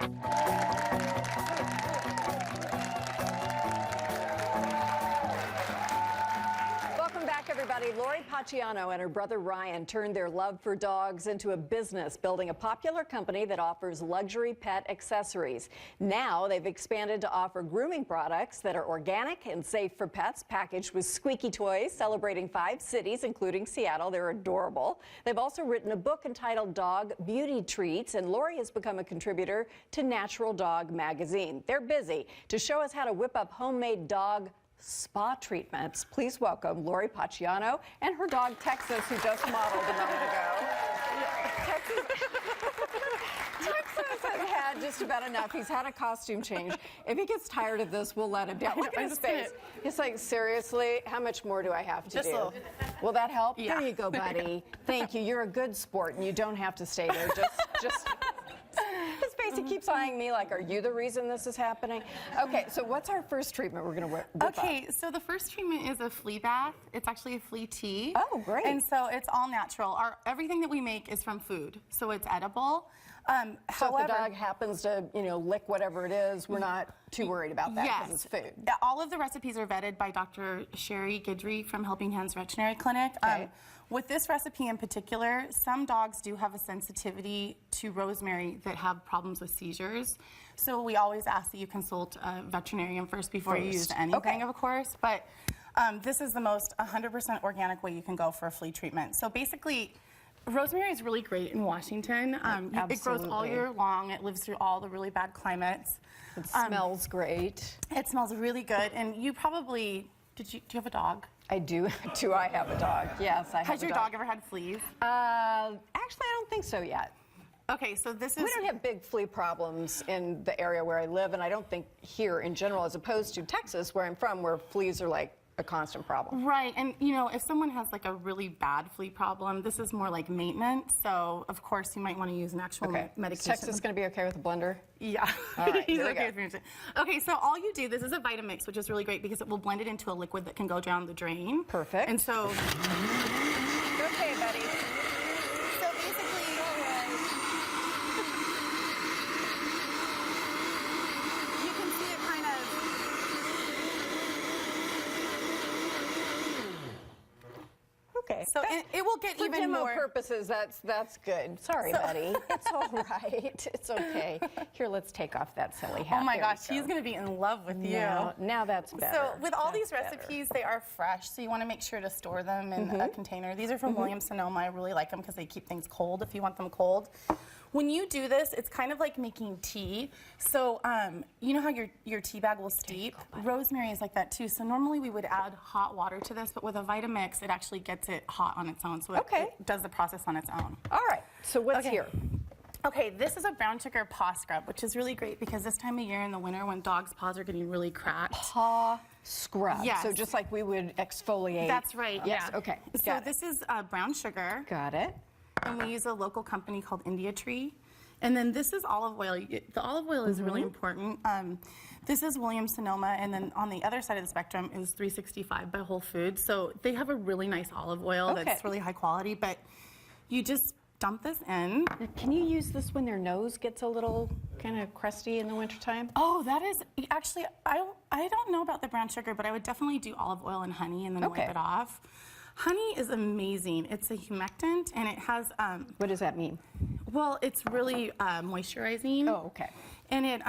Welcome back, everybody. Lori Pacchiano and her brother Ryan turned their love for dogs into a business, building a popular company that offers luxury pet accessories. Now they've expanded to offer grooming products that are organic and safe for pets, packaged with squeaky toys, celebrating 5 cities, including Seattle. They're adorable. They've also written a book entitled Dog Beauty Treats, and Lori has become a contributor to Natural Dog magazine. They're busy to show us how to whip up homemade dog spa treatments. Please welcome Lori Pacchiano and her dog Texas, who just modeled a moment ago. Texas has had just about enough. He's had a costume change. If he gets tired of this, we'll let him down. Look at his face. He's like, seriously, how much more do I have to do? Will that help? Yeah. There you go, buddy. Thank you. You're a good sport, and you don't have to stay there. Just. His face, he keeps eyeing me like, are you the reason this is happening? Okay, so what's our first treatment we're going to whip up? So the first treatment is a flea bath. It's actually a flea tea. Oh, great. And so it's all natural. Everything that we make is from food, so it's edible. So if the dog happens to, lick whatever it is, we're not too worried about that because it's food. All of the recipes are vetted by Dr. Sherry Guidry from Helping Hands Veterinary Clinic. Okay. With this recipe in particular, some dogs do have a sensitivity to rosemary that have problems with seizures. So we always ask that you consult a veterinarian first before you use anything, of course. But this is the most 100% organic way you can go for a flea treatment. So basically, rosemary is really great in Washington. It grows all year long. It lives through all the really bad climates. It smells great. It smells really good. And you probably, do you have a dog? I do. Do I have a dog? Yes, I have a dog. Has your dog ever had fleas? Actually, I don't think so yet. Okay, so this is... We don't have big flea problems in the area where I live, and I don't think here in general, as opposed to Texas, where I'm from, where fleas are like a constant problem. Right, and if someone has like a really bad flea problem, this is more like maintenance, so of course you might want to use an actual medication. Is Texas going to be okay with a blender? Yeah. All right, He's okay with me. Okay, so all you do, this is a Vitamix, which is really great because it will blend it into a liquid that can go down the drain. Perfect. And so... Okay, buddy. So basically... you can see it kind of... Okay. So it will get even more. For more... demo purposes, that's good. Sorry, buddy. It's all right. It's okay. Here, let's take off that silly hat. Oh my gosh, he's going to be in love with you. Now that's better. So with all these recipes, they are fresh, so you want to make sure to store them in a container. These are from Williams-Sonoma. I really like them because they keep things cold if you want them cold. When you do this, it's kind of like making tea. So you know how your tea bag will steep? Rosemary is like that too. So normally we would add hot water to this, but with a Vitamix, it actually gets it hot on its own. So it does the process on its own. All right, so what's here? Okay, this is a brown sugar paw scrub, which is really great because this time of year in the winter when dogs' paws are getting really cracked. Paw scrub. Yes. So just like we would exfoliate. That's right, yes. Okay, so this is brown sugar. Got it. And we use a local company called India Tree. And then this is olive oil. The olive oil is really important. This is Williams-Sonoma, and then on the other side of the spectrum is 365 by Whole Foods. So they have a really nice olive oil that's really high quality, but you just dump this in. Can you use this when their nose gets a little kind of crusty in the wintertime? Oh, that is, actually, I don't know about the brown sugar, but I would definitely do olive oil and honey and then wipe it off. Honey is amazing. It's a humectant, and it has... what does that mean? Well, it's really moisturizing. Oh, okay. And it...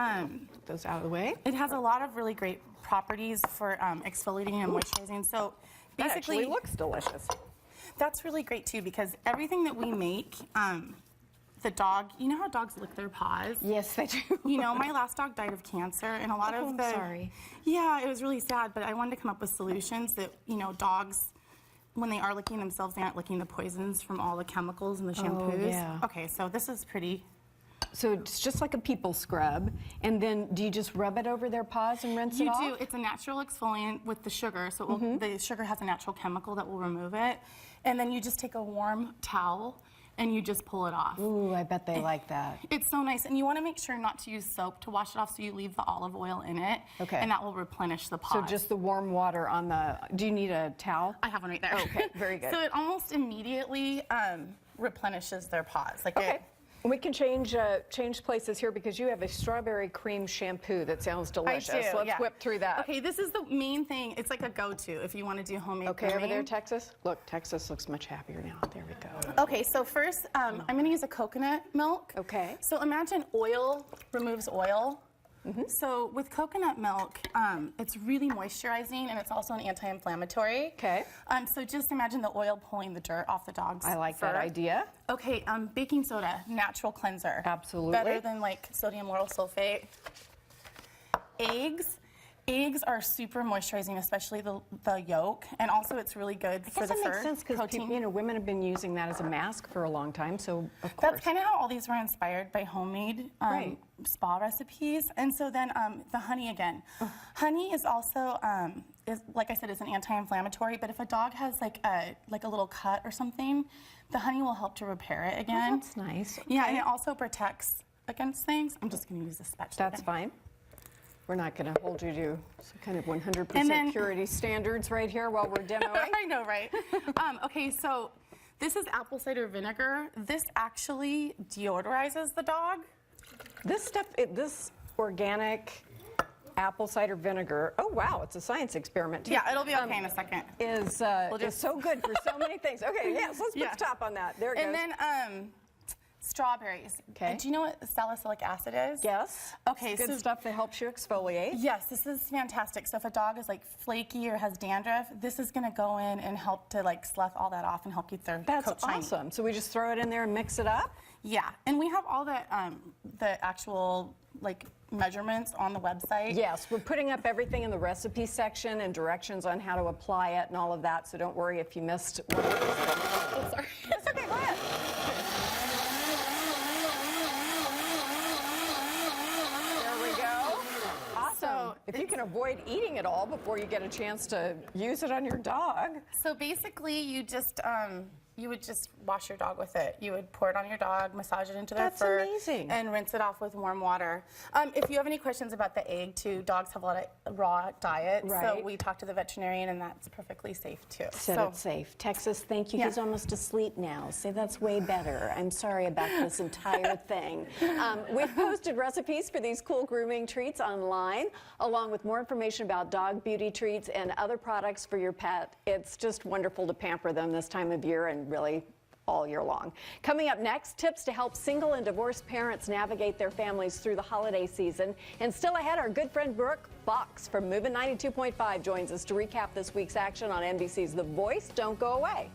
Put those out of the way. It has a lot of really great properties for exfoliating and moisturizing. So basically... That actually looks delicious. That's really great, too, because everything that we make... the dog, you know how dogs lick their paws? Yes, they do. My last dog died of cancer, and a lot of the... I'm sorry. Yeah, it was really sad, but I wanted to come up with solutions that, dogs... when they are licking themselves, they aren't licking the poisons from all the chemicals and the shampoos. Oh, yeah. Okay, so this is pretty... So it's just like a people scrub, and then do you just rub it over their paws and rinse it off? You do. It's a natural exfoliant with the sugar, so it will, the sugar has a natural chemical that will remove it. And then you just take a warm towel and you just pull it off. Ooh, I bet they like that. It's so nice, and you want to make sure not to use soap to wash it off, so you leave the olive oil in it, and that will replenish the paws. So just the warm water on the, do you need a towel? I have one right there. Okay, very good. So it almost immediately replenishes their paws. Like We can change places here because you have a strawberry cream shampoo that sounds delicious. I do, Let's whip through that. Okay, this is the main thing. It's like a go-to if you want to do homemade Okay, over there, grooming. Texas. Look, Texas looks much happier now. There we go. Okay, so first, I'm going to use a coconut milk. Okay. So imagine oil removes oil. So with coconut milk, it's really moisturizing and it's also an anti-inflammatory. Okay. So just imagine the oil pulling the dirt off the dog's I like fur. that idea. Okay, baking soda, natural cleanser. Absolutely. Better than like sodium lauryl sulfate. Eggs. Eggs are super moisturizing, especially the yolk, and also it's really good for the that fur. makes sense because women have been using that as a mask for a long time, so of course. That's kind of how all these were inspired by homemade spa recipes. And so then the honey again. Honey is also, like I said, is an anti-inflammatory, but if a dog has like a little cut or something, the honey will help to repair it again. Oh, that's nice. Okay. Yeah, and it also protects against things. I'm just going to use a spatula. That's fine. We're not going to hold you to some kind of 100% purity standards right here while we're demoing. I know, right? Okay, so this is apple cider vinegar. This actually deodorizes the dog. This stuff, this organic apple cider vinegar, oh wow, it's a science experiment too. Yeah, it'll be okay in a second. Is so good for so many things. Okay, yes, let's put stop on that. There it goes. And then strawberries. Okay. Do you know what salicylic acid is? Yes. Okay, it's good so stuff that helps you exfoliate. yes, this is fantastic. So if a dog is like flaky or has dandruff, this is going to go in and help to like slough all that off and help keep their That's coat shiny. awesome. So we just throw it in there and mix it up? Yeah, and we have all the actual like measurements on the website. Yes, we're putting up everything in the recipe section and directions on how to apply it and all of that, so don't worry if you missed one of those things. Oh, sorry. It's okay, go ahead. There we go. Awesome. So if you can avoid eating it all before you get a chance to use it on your dog. So basically, you would just wash your dog with it. You would pour it on your dog, massage it into their That's fur, amazing. and rinse it off with warm water. If you have any questions about the egg, too, dogs have a lot of raw diet, so Right. we talk to the veterinarian, and that's perfectly safe too. Said So it's safe. Texas, thank you. Yeah. He's almost asleep now. Say that's way better. I'm sorry about this entire thing. We've posted recipes for these cool grooming treats online, along with more information about dog beauty treats and other products for your pet. It's just wonderful to pamper them this time of year and really all year long. Coming up next, tips to help single and divorced parents navigate their families through the holiday season. And still ahead, our good friend Brooke Fox from Movin' 92.5 joins us to recap this week's action on NBC's The Voice. Don't go away.